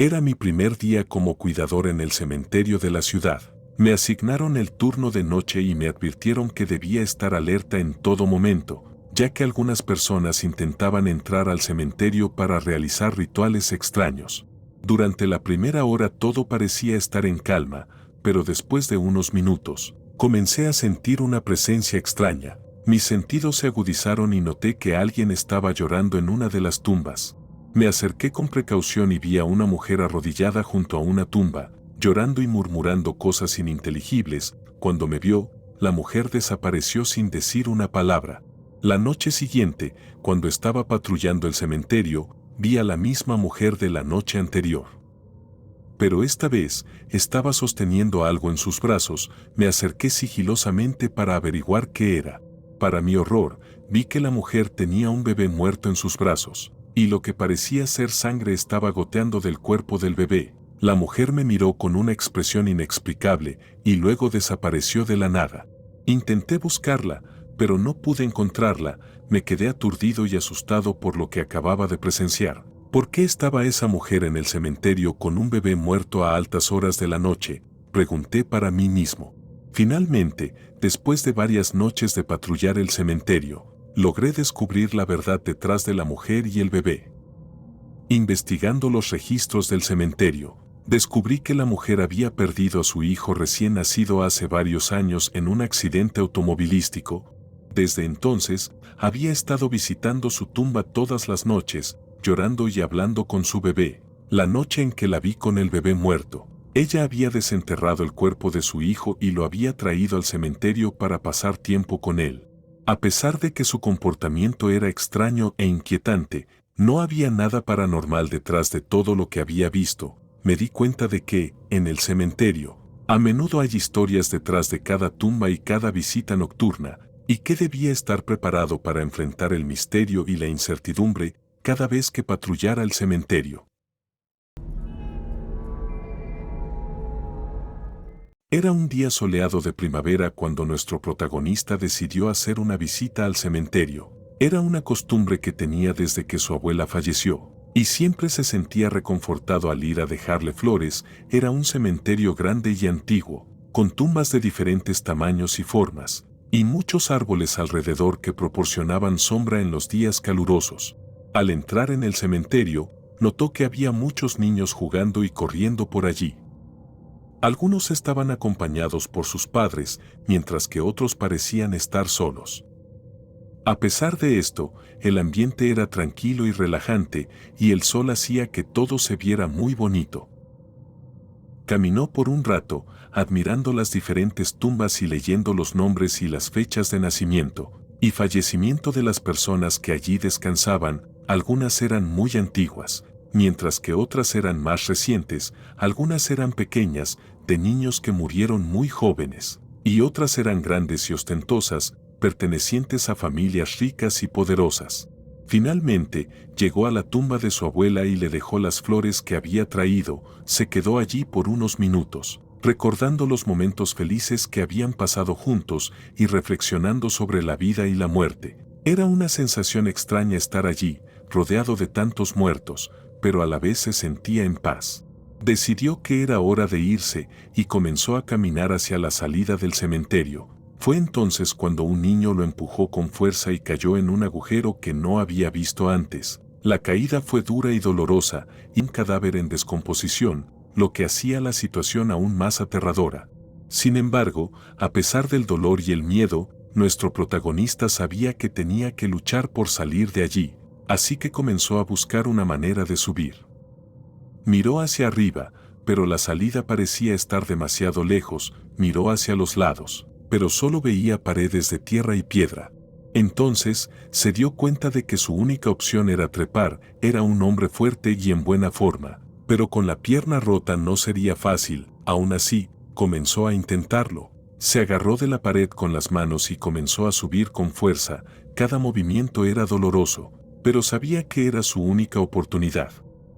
Era mi primer día como cuidador en el cementerio de la ciudad. Me asignaron el turno de noche y me advirtieron que debía estar alerta en todo momento, ya que algunas personas intentaban entrar al cementerio para realizar rituales extraños. Durante la primera hora todo parecía estar en calma, pero después de unos minutos, comencé a sentir una presencia extraña. Mis sentidos se agudizaron y noté que alguien estaba llorando en una de las tumbas. Me acerqué con precaución y vi a una mujer arrodillada junto a una tumba, llorando y murmurando cosas ininteligibles. Cuando me vio, la mujer desapareció sin decir una palabra. La noche siguiente, cuando estaba patrullando el cementerio, vi a la misma mujer de la noche anterior. Pero esta vez, estaba sosteniendo algo en sus brazos. Me acerqué sigilosamente para averiguar qué era. Para mi horror, vi que la mujer tenía un bebé muerto en sus brazos, y lo que parecía ser sangre estaba goteando del cuerpo del bebé. La mujer me miró con una expresión inexplicable y luego desapareció de la nada. Intenté buscarla, pero no pude encontrarla. Me quedé aturdido y asustado por lo que acababa de presenciar. ¿Por qué estaba esa mujer en el cementerio con un bebé muerto a altas horas de la noche?, pregunté para mí mismo. Finalmente, después de varias noches de patrullar el cementerio, logré descubrir la verdad detrás de la mujer y el bebé. Investigando los registros del cementerio, descubrí que la mujer había perdido a su hijo recién nacido hace varios años en un accidente automovilístico. Desde entonces, había estado visitando su tumba todas las noches, llorando y hablando con su bebé. La noche en que la vi con el bebé muerto, ella había desenterrado el cuerpo de su hijo y lo había traído al cementerio para pasar tiempo con él. A pesar de que su comportamiento era extraño e inquietante, no había nada paranormal detrás de todo lo que había visto. Me di cuenta de que, en el cementerio, a menudo hay historias detrás de cada tumba y cada visita nocturna, y que debía estar preparado para enfrentar el misterio y la incertidumbre cada vez que patrullara el cementerio. Era un día soleado de primavera cuando nuestro protagonista decidió hacer una visita al cementerio. Era una costumbre que tenía desde que su abuela falleció, y siempre se sentía reconfortado al ir a dejarle flores. Era un cementerio grande y antiguo, con tumbas de diferentes tamaños y formas, y muchos árboles alrededor que proporcionaban sombra en los días calurosos. Al entrar en el cementerio, notó que había muchos niños jugando y corriendo por allí. Algunos estaban acompañados por sus padres, mientras que otros parecían estar solos. A pesar de esto, el ambiente era tranquilo y relajante, y el sol hacía que todo se viera muy bonito. Caminó por un rato, admirando las diferentes tumbas y leyendo los nombres y las fechas de nacimiento y fallecimiento de las personas que allí descansaban. Algunas eran muy antiguas, mientras que otras eran más recientes. Algunas eran pequeñas, de niños que murieron muy jóvenes, y otras eran grandes y ostentosas, pertenecientes a familias ricas y poderosas. Finalmente, llegó a la tumba de su abuela y le dejó las flores que había traído. Se quedó allí por unos minutos, recordando los momentos felices que habían pasado juntos y reflexionando sobre la vida y la muerte. Era una sensación extraña estar allí, rodeado de tantos muertos, pero a la vez se sentía en paz. Decidió que era hora de irse y comenzó a caminar hacia la salida del cementerio. Fue entonces cuando un niño lo empujó con fuerza y cayó en un agujero que no había visto antes. La caída fue dura y dolorosa, y un cadáver en descomposición, lo que hacía la situación aún más aterradora. Sin embargo, a pesar del dolor y el miedo, nuestro protagonista sabía que tenía que luchar por salir de allí, así que comenzó a buscar una manera de subir. Miró hacia arriba, pero la salida parecía estar demasiado lejos. Miró hacia los lados, pero solo veía paredes de tierra y piedra. Entonces, se dio cuenta de que su única opción era trepar. Era un hombre fuerte y en buena forma, pero con la pierna rota no sería fácil. Aún así, comenzó a intentarlo. Se agarró de la pared con las manos y comenzó a subir con fuerza. Cada movimiento era doloroso, pero sabía que era su única oportunidad.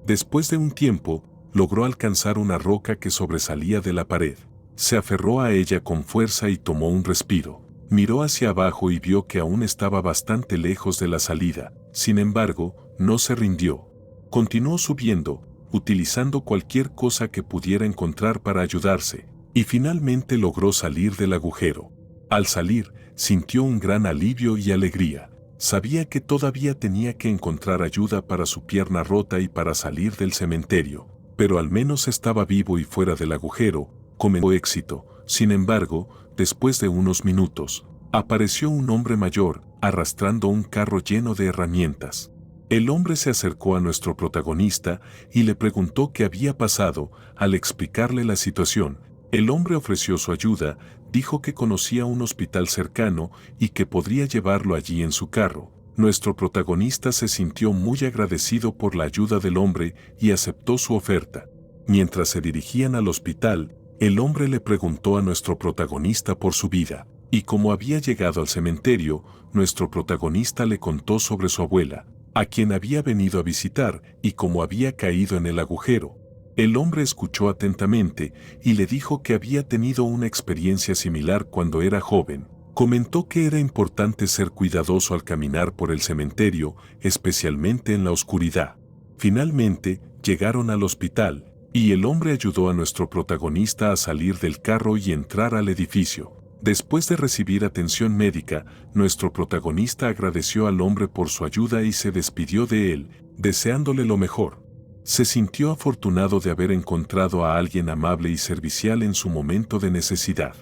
Después de un tiempo, logró alcanzar una roca que sobresalía de la pared. Se aferró a ella con fuerza y tomó un respiro. Miró hacia abajo y vio que aún estaba bastante lejos de la salida. Sin embargo, no se rindió. Continuó subiendo, utilizando cualquier cosa que pudiera encontrar para ayudarse, y finalmente logró salir del agujero. Al salir, sintió un gran alivio y alegría. Sabía que todavía tenía que encontrar ayuda para su pierna rota y para salir del cementerio, pero al menos estaba vivo y fuera del agujero, comenzó éxito. Sin embargo, después de unos minutos, apareció un hombre mayor, arrastrando un carro lleno de herramientas. El hombre se acercó a nuestro protagonista y le preguntó qué había pasado. Al explicarle la situación, el hombre ofreció su ayuda, dijo que conocía un hospital cercano y que podría llevarlo allí en su carro. Nuestro protagonista se sintió muy agradecido por la ayuda del hombre y aceptó su oferta. Mientras se dirigían al hospital, el hombre le preguntó a nuestro protagonista por su vida, y como había llegado al cementerio, nuestro protagonista le contó sobre su abuela, a quien había venido a visitar y cómo había caído en el agujero. El hombre escuchó atentamente y le dijo que había tenido una experiencia similar cuando era joven. Comentó que era importante ser cuidadoso al caminar por el cementerio, especialmente en la oscuridad. Finalmente, llegaron al hospital, y el hombre ayudó a nuestro protagonista a salir del carro y entrar al edificio. Después de recibir atención médica, nuestro protagonista agradeció al hombre por su ayuda y se despidió de él, deseándole lo mejor. Se sintió afortunado de haber encontrado a alguien amable y servicial en su momento de necesidad.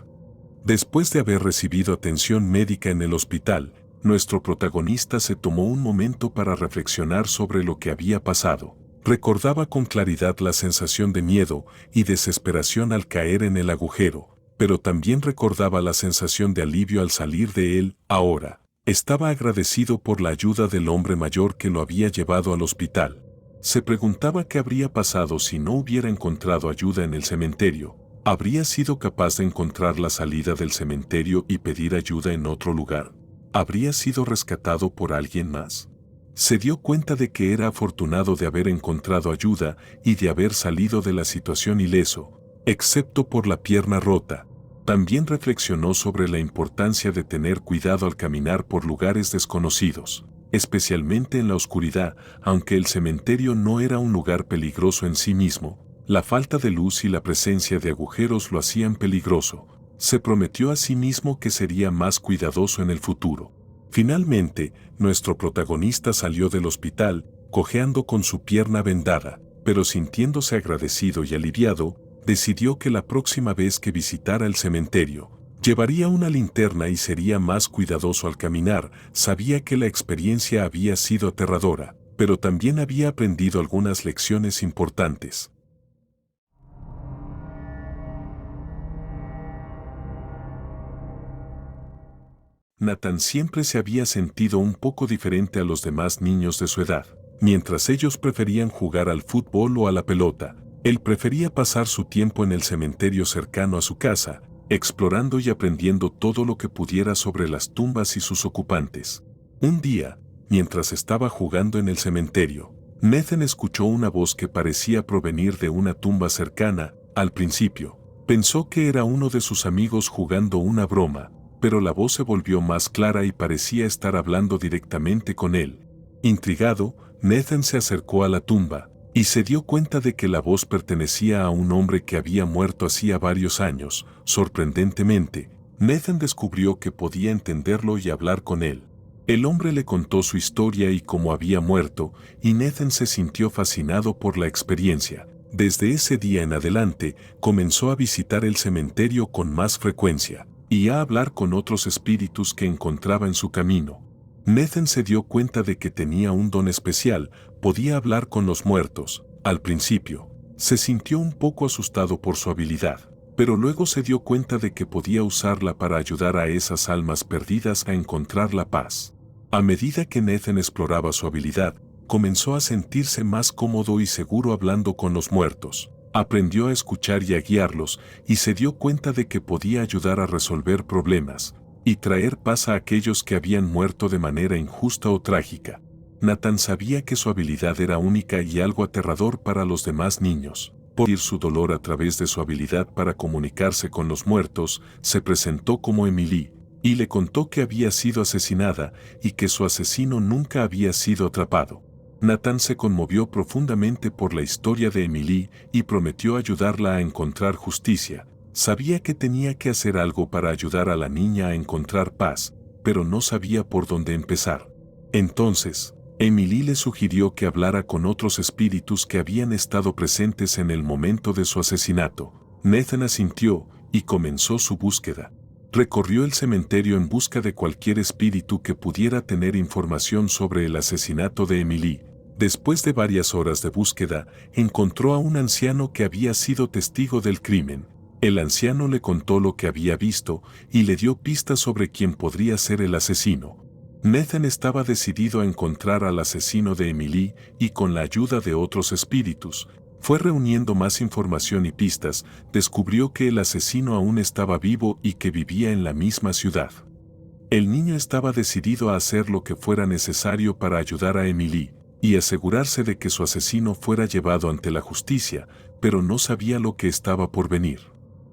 Después de haber recibido atención médica en el hospital, nuestro protagonista se tomó un momento para reflexionar sobre lo que había pasado. Recordaba con claridad la sensación de miedo y desesperación al caer en el agujero, pero también recordaba la sensación de alivio al salir de él. Ahora, estaba agradecido por la ayuda del hombre mayor que lo había llevado al hospital. Se preguntaba qué habría pasado si no hubiera encontrado ayuda en el cementerio. ¿Habría sido capaz de encontrar la salida del cementerio y pedir ayuda en otro lugar? ¿Habría sido rescatado por alguien más? Se dio cuenta de que era afortunado de haber encontrado ayuda y de haber salido de la situación ileso, excepto por la pierna rota. También reflexionó sobre la importancia de tener cuidado al caminar por lugares desconocidos, especialmente en la oscuridad. Aunque el cementerio no era un lugar peligroso en sí mismo, la falta de luz y la presencia de agujeros lo hacían peligroso. Se prometió a sí mismo que sería más cuidadoso en el futuro. Finalmente, nuestro protagonista salió del hospital, cojeando con su pierna vendada, pero sintiéndose agradecido y aliviado, decidió que la próxima vez que visitara el cementerio, llevaría una linterna y sería más cuidadoso al caminar. Sabía que la experiencia había sido aterradora, pero también había aprendido algunas lecciones importantes. Nathan siempre se había sentido un poco diferente a los demás niños de su edad. Mientras ellos preferían jugar al fútbol o a la pelota, él prefería pasar su tiempo en el cementerio cercano a su casa, explorando y aprendiendo todo lo que pudiera sobre las tumbas y sus ocupantes. Un día, mientras estaba jugando en el cementerio, Nathan escuchó una voz que parecía provenir de una tumba cercana. Al principio, pensó que era uno de sus amigos jugando una broma, pero la voz se volvió más clara y parecía estar hablando directamente con él. Intrigado, Nathan se acercó a la tumba y se dio cuenta de que la voz pertenecía a un hombre que había muerto hacía varios años. Sorprendentemente, Nathan descubrió que podía entenderlo y hablar con él. El hombre le contó su historia y cómo había muerto, y Nathan se sintió fascinado por la experiencia. Desde ese día en adelante, comenzó a visitar el cementerio con más frecuencia y a hablar con otros espíritus que encontraba en su camino. Nathan se dio cuenta de que tenía un don especial, podía hablar con los muertos. Al principio, se sintió un poco asustado por su habilidad, pero luego se dio cuenta de que podía usarla para ayudar a esas almas perdidas a encontrar la paz. A medida que Nathan exploraba su habilidad, comenzó a sentirse más cómodo y seguro hablando con los muertos. Aprendió a escuchar y a guiarlos, y se dio cuenta de que podía ayudar a resolver problemas y traer paz a aquellos que habían muerto de manera injusta o trágica. Nathan sabía que su habilidad era única y algo aterrador para los demás niños. Por ir su dolor a través de su habilidad para comunicarse con los muertos, se presentó como Emily y le contó que había sido asesinada y que su asesino nunca había sido atrapado. Nathan se conmovió profundamente por la historia de Emily y prometió ayudarla a encontrar justicia. Sabía que tenía que hacer algo para ayudar a la niña a encontrar paz, pero no sabía por dónde empezar. Entonces, Emily le sugirió que hablara con otros espíritus que habían estado presentes en el momento de su asesinato. Nathan asintió y comenzó su búsqueda. Recorrió el cementerio en busca de cualquier espíritu que pudiera tener información sobre el asesinato de Emily. Después de varias horas de búsqueda, encontró a un anciano que había sido testigo del crimen. El anciano le contó lo que había visto y le dio pistas sobre quién podría ser el asesino. Nathan estaba decidido a encontrar al asesino de Emily y con la ayuda de otros espíritus, fue reuniendo más información y pistas, descubrió que el asesino aún estaba vivo y que vivía en la misma ciudad. El niño estaba decidido a hacer lo que fuera necesario para ayudar a Emily y asegurarse de que su asesino fuera llevado ante la justicia, pero no sabía lo que estaba por venir.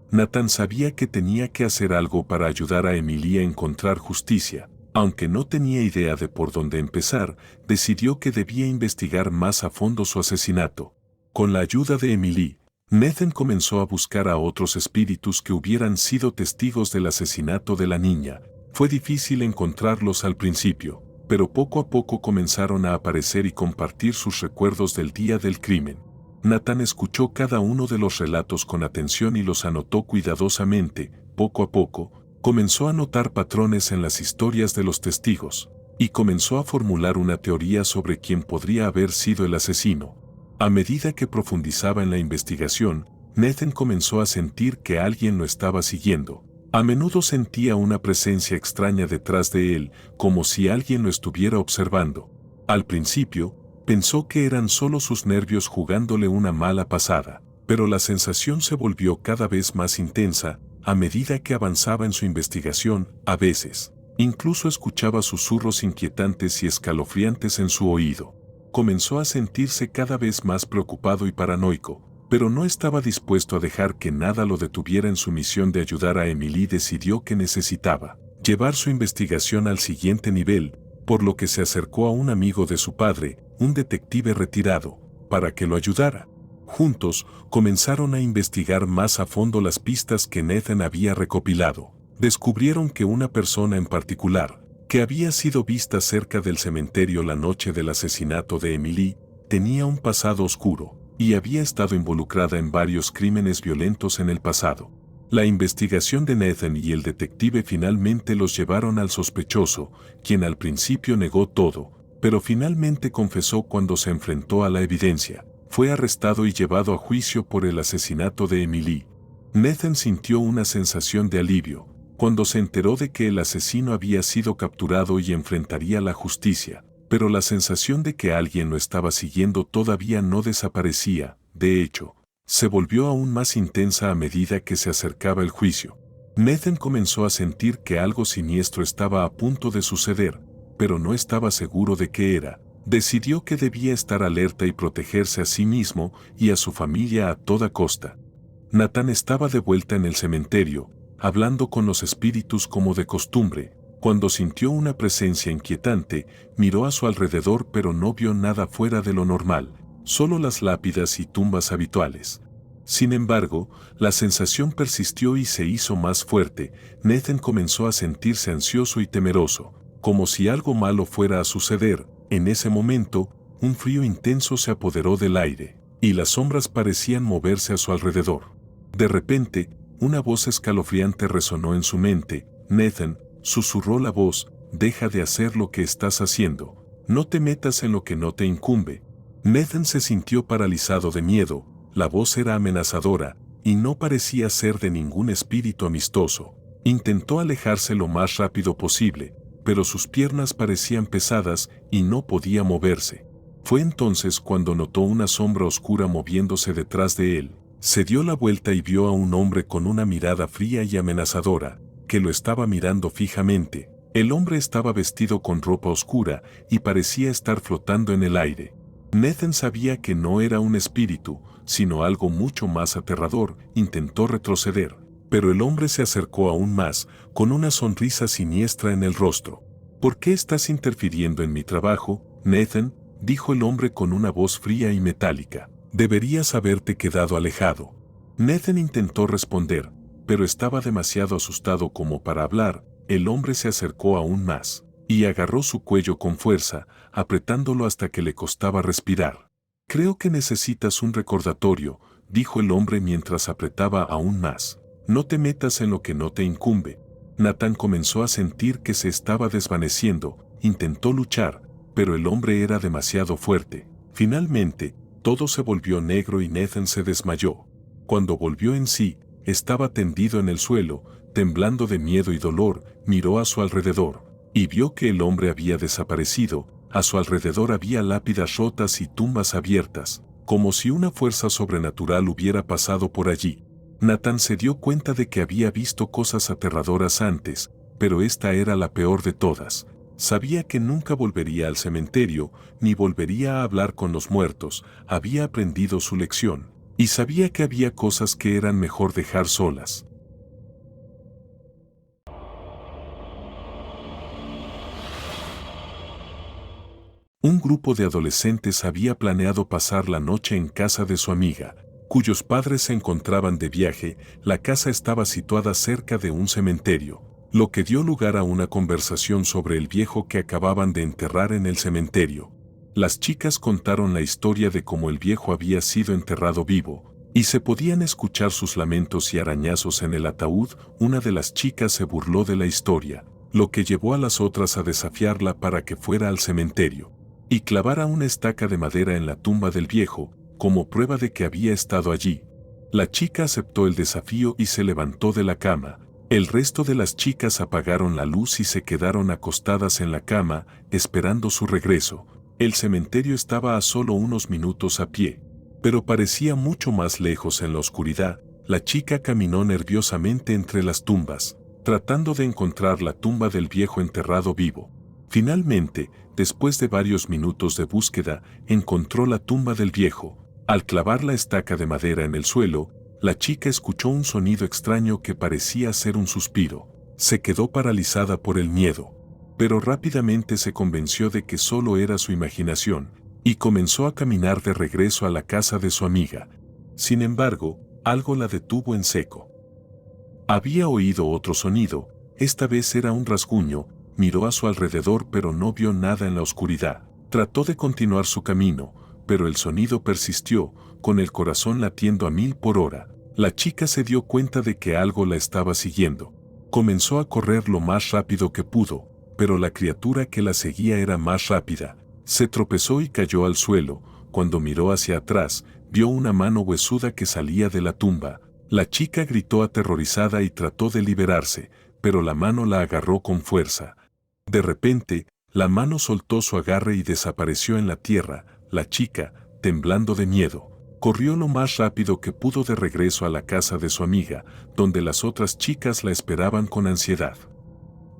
Nathan sabía que tenía que hacer algo para ayudar a Emily a encontrar justicia. Aunque no tenía idea de por dónde empezar, decidió que debía investigar más a fondo su asesinato. Con la ayuda de Emily, Nathan comenzó a buscar a otros espíritus que hubieran sido testigos del asesinato de la niña. Fue difícil encontrarlos al principio, pero poco a poco comenzaron a aparecer y compartir sus recuerdos del día del crimen. Nathan escuchó cada uno de los relatos con atención y los anotó cuidadosamente. Poco a poco, comenzó a notar patrones en las historias de los testigos, y comenzó a formular una teoría sobre quién podría haber sido el asesino. A medida que profundizaba en la investigación, Nathan comenzó a sentir que alguien lo estaba siguiendo. A menudo sentía una presencia extraña detrás de él, como si alguien lo estuviera observando. Al principio, pensó que eran solo sus nervios jugándole una mala pasada, pero la sensación se volvió cada vez más intensa a medida que avanzaba en su investigación. A veces, incluso escuchaba susurros inquietantes y escalofriantes en su oído. Comenzó a sentirse cada vez más preocupado y paranoico, pero no estaba dispuesto a dejar que nada lo detuviera en su misión de ayudar a Emily. Decidió que necesitaba llevar su investigación al siguiente nivel, por lo que se acercó a un amigo de su padre, un detective retirado, para que lo ayudara. Juntos, comenzaron a investigar más a fondo las pistas que Nathan había recopilado. Descubrieron que una persona en particular, que había sido vista cerca del cementerio la noche del asesinato de Emily, tenía un pasado oscuro y había estado involucrada en varios crímenes violentos en el pasado. La investigación de Nathan y el detective finalmente los llevaron al sospechoso, quien al principio negó todo, pero finalmente confesó cuando se enfrentó a la evidencia. Fue arrestado y llevado a juicio por el asesinato de Emily. Nathan sintió una sensación de alivio cuando se enteró de que el asesino había sido capturado y enfrentaría la justicia, pero la sensación de que alguien lo estaba siguiendo todavía no desaparecía. De hecho, se volvió aún más intensa a medida que se acercaba el juicio. Nathan comenzó a sentir que algo siniestro estaba a punto de suceder, pero no estaba seguro de qué era. Decidió que debía estar alerta y protegerse a sí mismo y a su familia a toda costa. Nathan estaba de vuelta en el cementerio, hablando con los espíritus como de costumbre. Cuando sintió una presencia inquietante, miró a su alrededor pero no vio nada fuera de lo normal, solo las lápidas y tumbas habituales. Sin embargo, la sensación persistió y se hizo más fuerte. Nathan comenzó a sentirse ansioso y temeroso, como si algo malo fuera a suceder. En ese momento, un frío intenso se apoderó del aire, y las sombras parecían moverse a su alrededor. De repente, una voz escalofriante resonó en su mente. Nathan, susurró la voz, deja de hacer lo que estás haciendo, no te metas en lo que no te incumbe. Nathan se sintió paralizado de miedo, la voz era amenazadora, y no parecía ser de ningún espíritu amistoso. Intentó alejarse lo más rápido posible, pero sus piernas parecían pesadas y no podía moverse. Fue entonces cuando notó una sombra oscura moviéndose detrás de él. Se dio la vuelta y vio a un hombre con una mirada fría y amenazadora, que lo estaba mirando fijamente. El hombre estaba vestido con ropa oscura y parecía estar flotando en el aire. Nathan sabía que no era un espíritu, sino algo mucho más aterrador. Intentó retroceder, pero el hombre se acercó aún más, con una sonrisa siniestra en el rostro. ¿Por qué estás interfiriendo en mi trabajo, Nathan? dijo el hombre con una voz fría y metálica. Deberías haberte quedado alejado. Nathan intentó responder, pero estaba demasiado asustado como para hablar. El hombre se acercó aún más y agarró su cuello con fuerza, apretándolo hasta que le costaba respirar. Creo que necesitas un recordatorio, dijo el hombre mientras apretaba aún más. No te metas en lo que no te incumbe. Nathan comenzó a sentir que se estaba desvaneciendo, intentó luchar, pero el hombre era demasiado fuerte. Finalmente, todo se volvió negro y Nathan se desmayó. Cuando volvió en sí, estaba tendido en el suelo, temblando de miedo y dolor, miró a su alrededor y vio que el hombre había desaparecido. A su alrededor había lápidas rotas y tumbas abiertas, como si una fuerza sobrenatural hubiera pasado por allí. Nathan se dio cuenta de que había visto cosas aterradoras antes, pero esta era la peor de todas. Sabía que nunca volvería al cementerio, ni volvería a hablar con los muertos. Había aprendido su lección, y sabía que había cosas que eran mejor dejar solas. Un grupo de adolescentes había planeado pasar la noche en casa de su amiga, cuyos padres se encontraban de viaje. La casa estaba situada cerca de un cementerio, lo que dio lugar a una conversación sobre el viejo que acababan de enterrar en el cementerio. Las chicas contaron la historia de cómo el viejo había sido enterrado vivo, y se podían escuchar sus lamentos y arañazos en el ataúd. Una de las chicas se burló de la historia, lo que llevó a las otras a desafiarla para que fuera al cementerio y clavara una estaca de madera en la tumba del viejo, como prueba de que había estado allí. La chica aceptó el desafío y se levantó de la cama. El resto de las chicas apagaron la luz y se quedaron acostadas en la cama, esperando su regreso. El cementerio estaba a solo unos minutos a pie, pero parecía mucho más lejos en la oscuridad. La chica caminó nerviosamente entre las tumbas, tratando de encontrar la tumba del viejo enterrado vivo. Finalmente, después de varios minutos de búsqueda, encontró la tumba del viejo. Al clavar la estaca de madera en el suelo, la chica escuchó un sonido extraño que parecía ser un suspiro. Se quedó paralizada por el miedo, pero rápidamente se convenció de que solo era su imaginación, y comenzó a caminar de regreso a la casa de su amiga. Sin embargo, algo la detuvo en seco. Había oído otro sonido, esta vez era un rasguño. Miró a su alrededor pero no vio nada en la oscuridad. Trató de continuar su camino, pero el sonido persistió, con el corazón latiendo a 1000 por hora. La chica se dio cuenta de que algo la estaba siguiendo. Comenzó a correr lo más rápido que pudo, pero la criatura que la seguía era más rápida. Se tropezó y cayó al suelo. Cuando miró hacia atrás, vio una mano huesuda que salía de la tumba. La chica gritó aterrorizada y trató de liberarse, pero la mano la agarró con fuerza. De repente, la mano soltó su agarre y desapareció en la tierra. La chica, temblando de miedo, corrió lo más rápido que pudo de regreso a la casa de su amiga, donde las otras chicas la esperaban con ansiedad.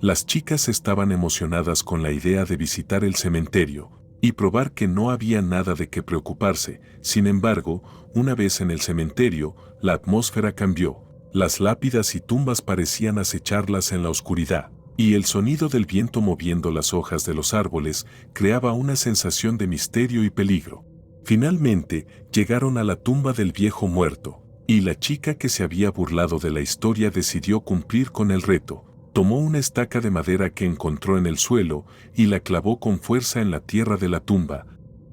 Las chicas estaban emocionadas con la idea de visitar el cementerio y probar que no había nada de qué preocuparse. Sin embargo, una vez en el cementerio, la atmósfera cambió. Las lápidas y tumbas parecían acecharlas en la oscuridad, y el sonido del viento moviendo las hojas de los árboles creaba una sensación de misterio y peligro. Finalmente, llegaron a la tumba del viejo muerto, y la chica que se había burlado de la historia decidió cumplir con el reto. Tomó una estaca de madera que encontró en el suelo y la clavó con fuerza en la tierra de la tumba.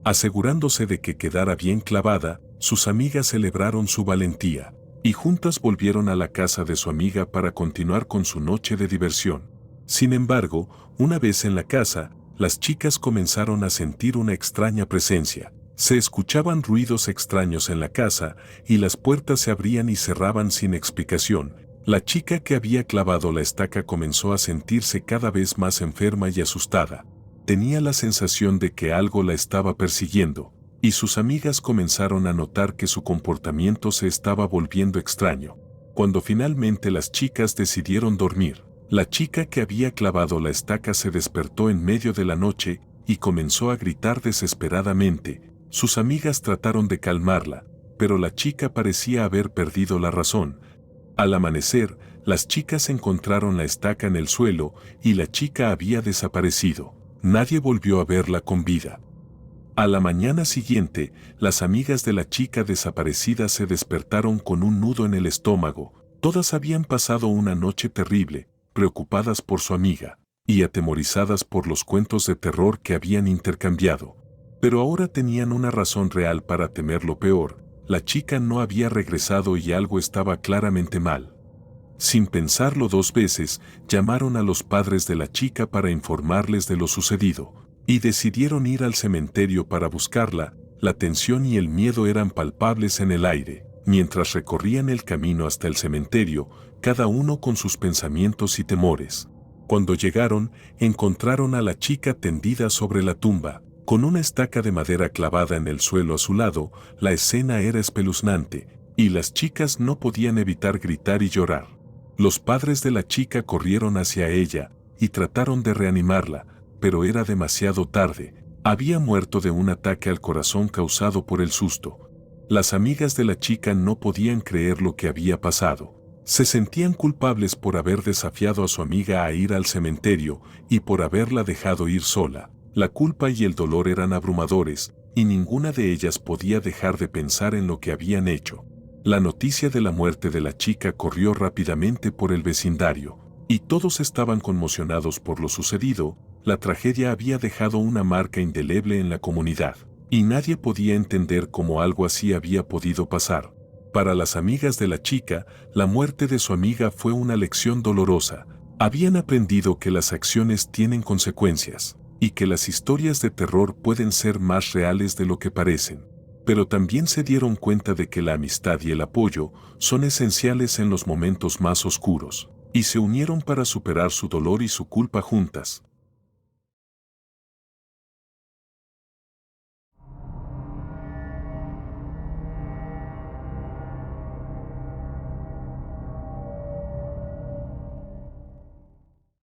Asegurándose de que quedara bien clavada, sus amigas celebraron su valentía, y juntas volvieron a la casa de su amiga para continuar con su noche de diversión. Sin embargo, una vez en la casa, las chicas comenzaron a sentir una extraña presencia. Se escuchaban ruidos extraños en la casa y las puertas se abrían y cerraban sin explicación. La chica que había clavado la estaca comenzó a sentirse cada vez más enferma y asustada. Tenía la sensación de que algo la estaba persiguiendo, y sus amigas comenzaron a notar que su comportamiento se estaba volviendo extraño. Cuando finalmente las chicas decidieron dormir, la chica que había clavado la estaca se despertó en medio de la noche y comenzó a gritar desesperadamente. Sus amigas trataron de calmarla, pero la chica parecía haber perdido la razón. Al amanecer, las chicas encontraron la estaca en el suelo y la chica había desaparecido. Nadie volvió a verla con vida. A la mañana siguiente, las amigas de la chica desaparecida se despertaron con un nudo en el estómago. Todas habían pasado una noche terrible, preocupadas por su amiga y atemorizadas por los cuentos de terror que habían intercambiado. Pero ahora tenían una razón real para temer lo peor. La chica no había regresado y algo estaba claramente mal. Sin pensarlo dos veces, llamaron a los padres de la chica para informarles de lo sucedido, y decidieron ir al cementerio para buscarla. La tensión y el miedo eran palpables en el aire. Mientras recorrían el camino hasta el cementerio, cada uno con sus pensamientos y temores. Cuando llegaron, encontraron a la chica tendida sobre la tumba, con una estaca de madera clavada en el suelo a su lado. La escena era espeluznante, y las chicas no podían evitar gritar y llorar. Los padres de la chica corrieron hacia ella y trataron de reanimarla, pero era demasiado tarde. Había muerto de un ataque al corazón causado por el susto. Las amigas de la chica no podían creer lo que había pasado. Se sentían culpables por haber desafiado a su amiga a ir al cementerio y por haberla dejado ir sola. La culpa y el dolor eran abrumadores, y ninguna de ellas podía dejar de pensar en lo que habían hecho. La noticia de la muerte de la chica corrió rápidamente por el vecindario, y todos estaban conmocionados por lo sucedido. La tragedia había dejado una marca indeleble en la comunidad, y nadie podía entender cómo algo así había podido pasar. Para las amigas de la chica, la muerte de su amiga fue una lección dolorosa. Habían aprendido que las acciones tienen consecuencias, y que las historias de terror pueden ser más reales de lo que parecen. Pero también se dieron cuenta de que la amistad y el apoyo son esenciales en los momentos más oscuros, y se unieron para superar su dolor y su culpa juntas.